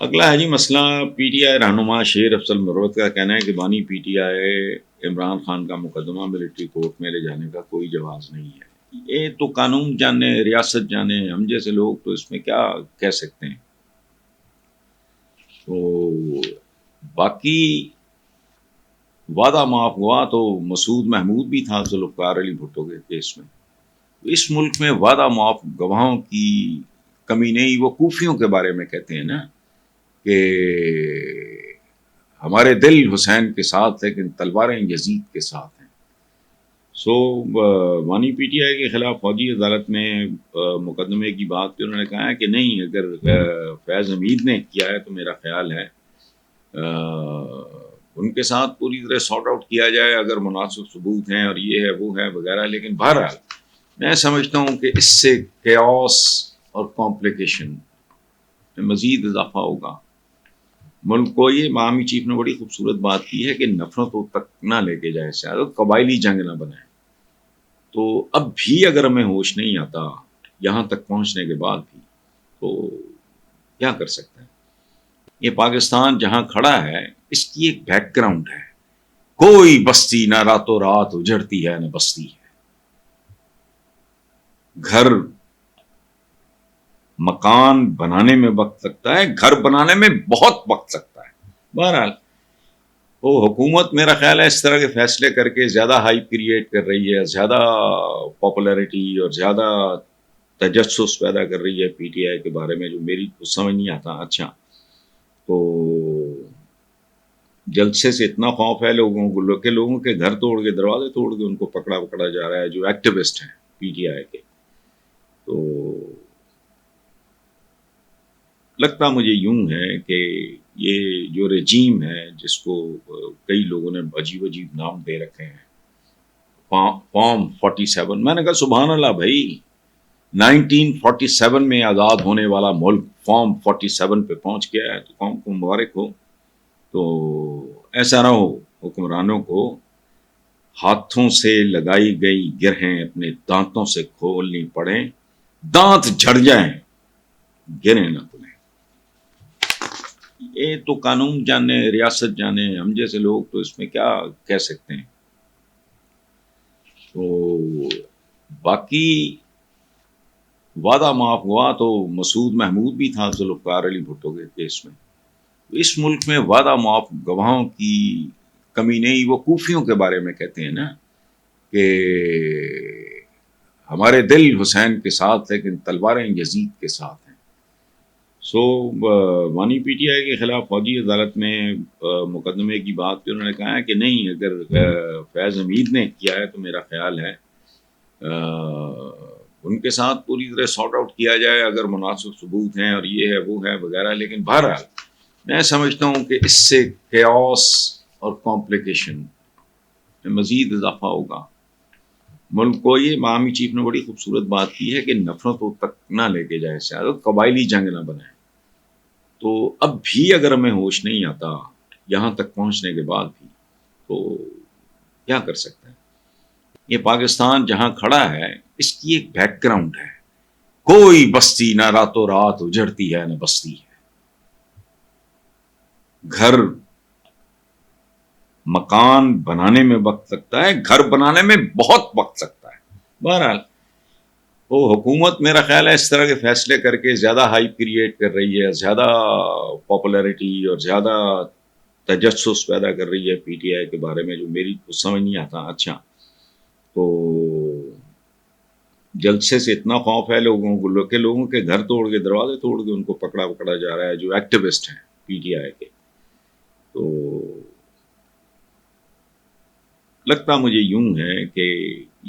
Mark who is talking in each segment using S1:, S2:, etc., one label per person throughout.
S1: اگلا ہے جی مسئلہ پی ٹی آئی رہنما شیر افضل مروت کا کہنا ہے کہ بانی P T I Imran Khan کا مقدمہ ملٹری کورٹ میں لے جانے کا کوئی جواز نہیں ہے۔ یہ تو قانون جانے، ریاست جانے، ہم جیسے لوگ تو اس میں کیا کہہ سکتے ہیں۔ تو باقی وعدہ معاف ہوا تو مسعود محمود بھی تھا ذوالفقار علی بھٹو کے کیس میں۔ اس ملک میں وعدہ معاف گواہوں کی کمی نہیں۔ وہ کوفیوں کے بارے میں کہتے ہیں نا کہ ہمارے دل حسین کے ساتھ لیکن تلواریں یزید کے ساتھ ہیں۔ بانی پی ٹی آئی کے خلاف فوجی عدالت میں مقدمے کی بات پہ انہوں نے کہا ہے کہ نہیں، اگر فیض حمید نے کیا ہے تو میرا خیال ہے ان کے ساتھ پوری طرح سارٹ آؤٹ کیا جائے اگر مناسب ثبوت ہیں اور یہ ہے وہ ہے وغیرہ۔ لیکن بہرحال میں سمجھتا ہوں کہ اس سے کیوس اور کمپلیکیشن میں مزید اضافہ ہوگا ملک کو۔ یہ مقامی چیف نے بڑی خوبصورت بات کی ہے کہ نفرتوں تک نہ لے کے جائے، شاید قبائلی جنگ نہ بنائے۔ تو اب بھی اگر ہمیں ہوش نہیں آتا یہاں تک پہنچنے کے بعد بھی، تو کیا کر سکتا ہے؟ یہ پاکستان جہاں کھڑا ہے اس کی ایک بیک گراؤنڈ ہے۔ کوئی بستی نہ راتوں رات اجڑتی ہے نہ بستی ہے۔ گھر مکان بنانے میں وقت لگتا ہے، گھر بنانے میں بہت وقت لگتا ہے۔ بہرحال وہ حکومت میرا خیال ہے اس طرح کے فیصلے کر کے زیادہ ہائپ کریٹ کر رہی ہے، زیادہ پاپولیرٹی اور زیادہ تجسس پیدا کر رہی ہے پی ٹی آئی کے بارے میں، جو میری کو سمجھ نہیں آتا۔ اچھا، تو جلسے سے اتنا خوف ہے لوگوں کو کہ لوگوں کے گھر توڑ کے، دروازے توڑ کے ان کو پکڑا جا رہا ہے جو ایکٹیوسٹ ہیں پی ٹی آئی کے۔ تو لگتا مجھے یوں ہے کہ یہ جو رجیم ہے جس کو کئی لوگوں نے عجیب عجیب نام دے رکھے ہیں، فارم 47، میں نے کہا سبحان اللہ بھائی، 1947 میں آزاد ہونے والا ملک فارم 47 پہ پہنچ گیا ہے، تو قوم کو مبارک ہو۔ تو ایسا نہ ہو حکمرانوں کو ہاتھوں سے لگائی گئی گرہیں اپنے دانتوں سے کھولنی پڑیں، دانت جھڑ جائیں، گرہیں نہ کھلیں۔ یہ تو قانون جانے، ریاست جانے، ہم جیسے لوگ تو اس میں کیا کہہ سکتے ہیں۔ تو باقی وعدہ معاف ہوا تو مسعود محمود بھی تھا ذوالفقار علی بھٹو کے کیس میں۔ اس ملک میں وعدہ معاف گواہوں کی کمی نہیں۔ وہ کوفیوں کے بارے میں کہتے ہیں نا کہ ہمارے دل حسین کے ساتھ لیکن تلواریں یزید کے ساتھ ہیں۔ بانی پی ٹی آئی کے خلاف فوجی عدالت میں مقدمے کی بات پہ انہوں نے کہا ہے کہ نہیں، اگر فیض حمید نے کیا ہے تو میرا خیال ہے ان کے ساتھ پوری طرح سارٹ آؤٹ کیا جائے اگر مناسب ثبوت ہیں اور یہ ہے وہ ہے وغیرہ۔ لیکن بہرحال میں سمجھتا ہوں کہ اس سے کیوس اور کمپلیکیشن میں مزید اضافہ ہوگا ملک کو۔ یہ مقامی چیف نے بڑی خوبصورت بات کی ہے کہ نفرتوں تک نہ لے کے جائے، شاید قبائلی جنگ نہ بنائے۔ تو اب بھی اگر ہمیں ہوش نہیں آتا یہاں تک پہنچنے کے بعد بھی، تو کیا کر سکتا ہے۔ یہ پاکستان جہاں کھڑا ہے اس کی ایک بیک گراؤنڈ ہے۔ کوئی بستی نہ راتوں رات اجڑتی ہے نہ بستی ہے۔ گھر مکان بنانے میں وقت لگتا ہے، گھر بنانے میں بہت وقت لگتا ہے۔ بہرحال وہ حکومت میرا خیال ہے اس طرح کے فیصلے کر کے زیادہ ہائپ کریٹ کر رہی ہے، زیادہ پاپولیرٹی اور زیادہ تجسس پیدا کر رہی ہے پی ٹی آئی کے بارے میں، جو میری کو سمجھ نہیں آتا۔ اچھا، تو جلسے سے اتنا خوف ہے لوگوں کو کہ لوگوں کے گھر توڑ کے، دروازے توڑ کے ان کو پکڑا جا رہا ہے جو ایکٹیوسٹ ہیں پی ٹی آئی کے۔ تو لگتا مجھے یوں ہے کہ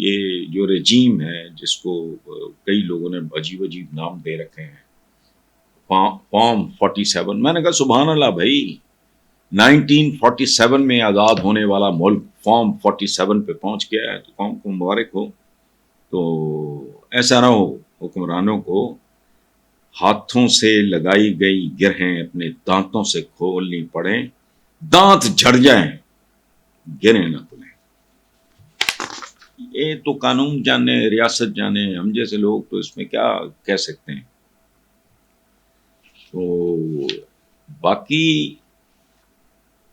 S1: یہ جو رجیم ہے جس کو کئی لوگوں نے عجیب عجیب نام دے رکھے ہیں، فارم 47، میں نے کہا سبحان اللہ بھائی، 1947 میں آزاد ہونے والا ملک فارم 47 پہ پہنچ گیا ہے، تو قوم کو مبارک ہو۔ تو ایسا نہ ہو حکمرانوں کو ہاتھوں سے لگائی گئی گرہیں اپنے دانتوں سے کھولنی پڑیں، دانت جھڑ جائیں، گرہیں نہ کھلیں۔ یہ تو قانون جانے، ریاست جانے، ہم جیسے لوگ تو اس میں کیا کہہ سکتے ہیں۔ تو باقی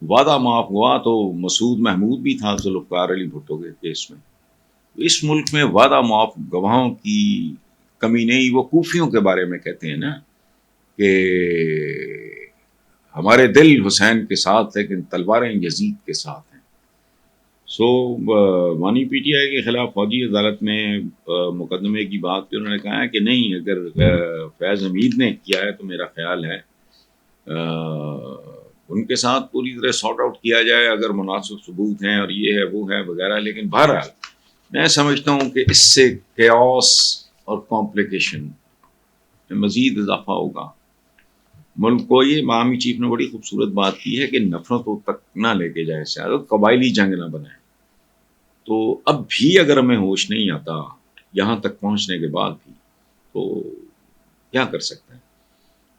S1: وعدہ معاف ہوا تو مسعود محمود بھی تھا ذوالفقار علی بھٹو کے کیس میں. اس ملک میں وعدہ معاف گواہوں کی کمی نہیں. وہ کوفیوں کے بارے میں کہتے ہیں نا کہ ہمارے دل حسین کے ساتھ لیکن تلواریں یزید کے ساتھ ہیں. سو وانی پی ٹی آئی کے خلاف فوجی عدالت میں مقدمے کی بات پہ انہوں نے کہا ہے کہ نہیں، اگر فیض حمید نے کیا ہے تو میرا خیال ہے ان کے ساتھ پوری طرح سارٹ آؤٹ کیا جائے اگر مناسب ثبوت ہیں اور یہ ہے وہ ہے وغیرہ. لیکن بہرحال میں سمجھتا ہوں کہ اس سے کیوس اور کمپلیکیشن میں مزید اضافہ ہوگا. ملک کو یہ مقامی چیف نے بڑی خوبصورت بات کی ہے کہ نفرتوں تک نہ لے کے جائے، شاید قبائلی جنگ نہ بنائے. تو اب بھی اگر ہمیں ہوش نہیں آتا یہاں تک پہنچنے کے بعد بھی تو کیا کر سکتے ہیں؟